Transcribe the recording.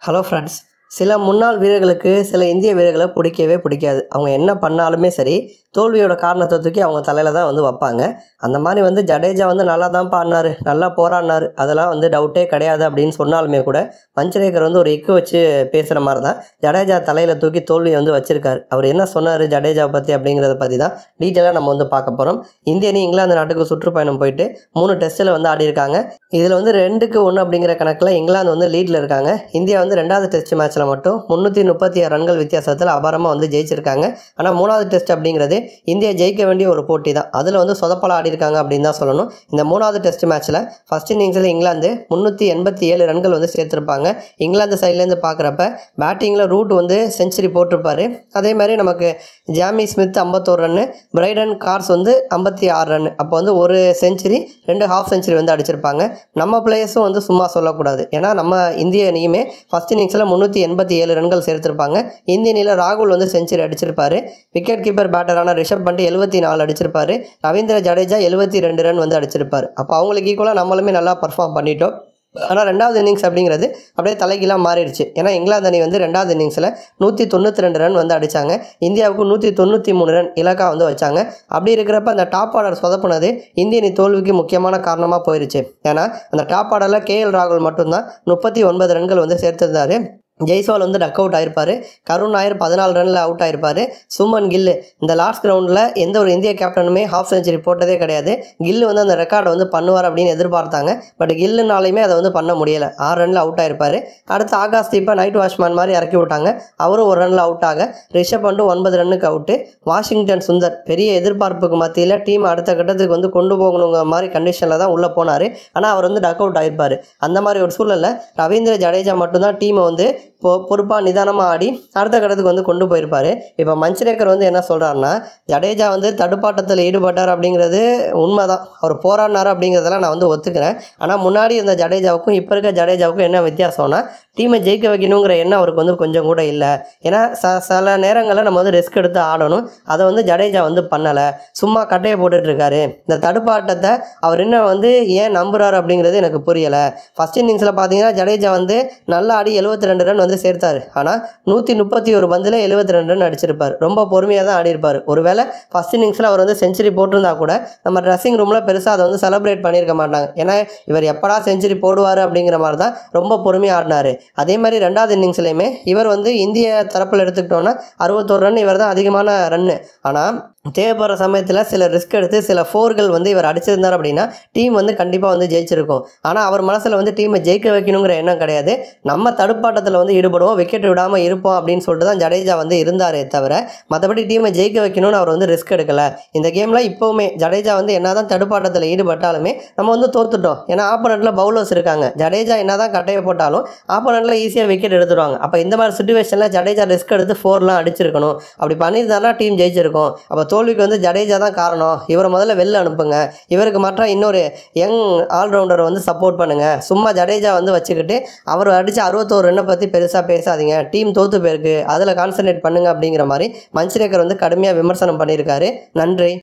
Hello friends. சில முன்னாள் வீரர்களுக்கு சில இந்திய வீரர்களை பிடிக்கவே பிடிக்காது. அவங்க என்ன பண்ணாலுமே சரி, தோல்வியோட காரணத்தை தூக்கி அவங்க தலையில் தான் வைப்பாங்க. அந்த மாதிரி ஜடேஜா நல்லா தான்ப்பா ஆடினார், நல்லா போராடினார், அதெல்லாம் டவுட்டே கிடையாது அப்படின்னு சொன்னாலுமே கூட மஞ்சரேகர் ஒரு எக்கு வச்சு பேசுகிற மாதிரி தான் ஜடேஜா தலையில் தூக்கி தோல்வியை வச்சுருக்காரு. அவர் என்ன சொன்னார் ஜடேஜாவை பற்றி அப்படிங்கிறத பற்றி தான் டீட்டெயிலாக நம்ம பார்க்க போகிறோம். இந்திய அணி இங்கிலாந்து நாட்டுக்கு சுற்றுப்பயணம் போயிட்டு 3 டெஸ்ட்டில் ஆடி இருக்காங்க. இதில் 2-1 அப்படிங்கிற கணக்கில் இங்கிலாந்து லீடில் இருக்காங்க. இந்தியா 2வது டெஸ்ட் மேட்ச்சில் மட்டும் 336 ரன்கள் வித்தியாசத்தில் அபாரமாக ஜெயிச்சிருக்காங்க. ஆனால் 3வது டெஸ்ட் அப்படிங்கிறது இந்தியா ஜெயிக்க வேண்டிய ஒரு போட்டி தான். அதில் சொதப்பல ஆடி இருக்காங்க அப்படின்னு தான் சொல்லணும். இந்த 3வது டெஸ்ட் மேட்ச்சில் ஃபர்ஸ்ட் இன்னிங்ஸில் இங்கிலாந்து 387 ரன்கள் சேர்த்துருப்பாங்க. இங்கிலாந்து சைட்லேருந்து பார்க்குறப்ப பேட்டிங்கில் ரூட் செஞ்சுரி போட்டிருப்பாரு. அதே மாதிரி நமக்கு Jamie Smith 51 run, Brydon Carse 56 run. அப்போ ஒரு செஞ்சுரி 2 ஹாஃப் செஞ்சுரி அடிச்சிருப்பாங்க. நம்ம பிளேயர்ஸும் சும்மா சொல்லக்கூடாது. ஏன்னா நம்ம இந்திய அணியுமே ஃபர்ஸ்ட் இன்னிங்ஸில் 387 ரன்கள் சேர்த்திருப்பாங்க. இந்திய அணியில் ராகுல் செஞ்சுரி அடிச்சிருப்பாரு. விக்கெட் கீப்பர் பேட்டரான ரிஷப் பண்ட் 74 அடிச்சிருப்பாரு. ரவீந்திர ஜடேஜா 72 ரன் அடிச்சிருப்பாரு. அப்போ அவங்களுக்கு ஈக்குவலாக நம்மளுமே நல்லா பர்ஃபார்ம் பண்ணிட்டோம். ஆனால் 2வது இன்னிங்ஸ் அப்படிங்கிறது அப்படியே தலைகீழாக மாறிடுச்சு. ஏன்னா இங்கிலாந்து அணி 2வது இன்னிங்ஸில் 192 ரன் அடித்தாங்க. இந்தியாவுக்கு 193 ரன் இலக்கா வச்சாங்க. அப்படி இருக்கிறப்ப அந்த டாப் ஆர்டர் சொதப்புனது இந்திய அணி தோல்விக்கு முக்கியமான காரணமாக போயிடுச்சு. ஏன்னா அந்த டாப் ஆர்டரில் KL ராகுல் மட்டும்தான் 39 ரன்கள் சேர்த்திருந்தார். ஜெய்ஸ்வால் டக் அவுட் ஆயிருப்பார். கருண் நாயர் 14 ரனில் அவுட் ஆயிருப்பார். சுமன் கில் இந்த லாஸ்ட் கிரவுண்டில் எந்த ஒரு இந்திய கேப்டனுமே ஹாஃப் செஞ்சுரி போட்டதே கிடையாது. கில் அந்த ரெக்கார்டை பண்ணுவார் அப்படின்னு எதிர்பார்த்தாங்க. பட் கில்லுனாலையுமே அதை பண்ண முடியலை. 6 ரனில் அவுட் ஆயிருப்பார். அடுத்து ஆகாஷ் தீப்பா நைட் வாட்ச்மேன் மாதிரி இறக்கி விட்டாங்க. அவரும் 1 ரனில் அவுட் ஆக, ரிஷப் பண்ட் 9 ரன்னுக்கு அவுட்டு. வாஷிங்டன் சுந்தர் பெரிய எதிர்பார்ப்புக்கு மத்தியில் டீம் அடுத்த கட்டத்துக்கு கொண்டு போகணுங்கிற மாதிரி கண்டிஷனில் தான் உள்ளே போனார். ஆனால் அவர் டக் அவுட் ஆயிருப்பார். அந்த மாதிரி ஒரு சூழலில் ரவீந்திர ஜடேஜா மட்டும்தான் டீமை பொறுப்பாக நிதானமாக ஆடி அடுத்த கட்டத்துக்கு கொண்டு போயிருப்பார். இப்போ மஞ்சரேகர் என்ன சொல்கிறாருன்னா, ஜடேஜா தடுப்பாட்டத்தில் ஈடுபட்டார் அப்படிங்கிறது உண்மை தான். அவர் போராடினார் அப்படிங்கிறதெல்லாம் நான் ஒத்துக்கிறேன். ஆனால் முன்னாடி இருந்த ஜடேஜாவுக்கும் இப்போ இருக்க ஜடேஜாவுக்கும் என்ன வித்தியாசம்னா, டீமை ஜெயிக்க வைக்கணுங்கிற எண்ணம் அவருக்கு கொஞ்சம் கூட இல்லை. ஏன்னா சில நேரங்களில் நம்ம ரிஸ்க் எடுத்து ஆடணும். அதை ஜடேஜா பண்ணலை. சும்மா கட்டையை போட்டுட்ருக்காரு. இந்த தடுப்பாட்டத்தை அவர் என்ன ஏன் நம்புகிறாரு அப்படிங்கிறது எனக்கு புரியலை. ஃபர்ஸ்ட் இன்னிங்ஸில் பார்த்தீங்கன்னா ஜடேஜா நல்லா ஆடி 72 ரன் சேர்த்தார். ஆனால் 131 பந்தில் 72 ரன் அடிச்சிருப்பார். ரொம்ப பொறுமையாக தான் ஆடி இருப்பார். ஒருவேளை ஃபர்ஸ்ட் இன்னிங்ஸில் அவர் செஞ்சுரி போட்டிருந்தா கூட நம்ம ட்ரெஸ்ஸிங் ரூமில் பெருசாக அதை செலிப்ரேட் பண்ணியிருக்க மாட்டாங்க. ஏன்னா இவர் எப்படா செஞ்சுரி போடுவார் அப்படிங்கிற மாதிரி தான் ரொம்ப பொறுமையாக ஆடினார். அதே மாதிரி 2வது இன்னிங்ஸ்லையுமே இவர் இந்திய தரப்பில் எடுத்துக்கிட்டோன்னா 61 ரன் இவர் தான் அதிகமான ரன்னு. ஆனால் தேவைப்படுற சமயத்தில் சில ரிஸ்க் எடுத்து சில ஃபோர்கள் இவர் அடிச்சிருந்தார் அப்படின்னா டீம் கண்டிப்பாக ஜெயிச்சிருக்கும். ஆனால் அவர் மனசில் டீமை ஜெயிக்க வைக்கணுங்கிற எண்ணம் கிடையாது. நம்ம தடுப்பாட்டத்தில் ஈடுபடுவோம், விக்கெட் விடாமல் இருப்போம் அப்படின்னு சொல்லிட்டு தான் ஜடேஜா இருந்தாரே தவிர மற்றபடி டீமை ஜெயிக்க வைக்கணும்னு அவர் ரிஸ்க் எடுக்கலை. இந்த கேமில் இப்போவுமே ஜடேஜா என்ன தான் தடுப்பாட்டத்தில் ஈடுபட்டாலுமே நம்ம தோத்துட்டோம். ஏன்னா ஆப்போனண்ட்டில் பவுலர்ஸ் இருக்காங்க. ஜடேஜா என்ன தான் கட்டையை போட்டாலும் ஆப்போனண்ட்டில் ஈஸியாக விக்கெட் எடுத்துருவாங்க. அப்போ இந்த மாதிரி சுச்சுவேஷனில் ஜடேஜா ரிஸ்க் எடுத்து 4லாம் அடிச்சிருக்கணும். அப்படி பண்ணியிருந்தாருன்னா டீம் ஜெயிச்சிருக்கும். அப்போ தோல்விக்கு ஜடேஜா தான் காரணம், இவரை முதல்ல வெளில அனுப்புங்க, இவருக்கு மாற்ற இன்னொரு யங் ஆல்ரவுண்டரை சப்போர்ட் பண்ணுங்கள், சும்மா ஜடேஜா வச்சுக்கிட்டு அவர் அடித்த 61 ரன்னை பற்றி பெருசாக பேசாதீங்க, டீம் தோற்று போயிருக்கு, அதில் கான்சன்ட்ரேட் பண்ணுங்க அப்படிங்கிற மாதிரி மஞ்சரேகர் கடுமையாக விமர்சனம் பண்ணியிருக்காரு. நன்றி.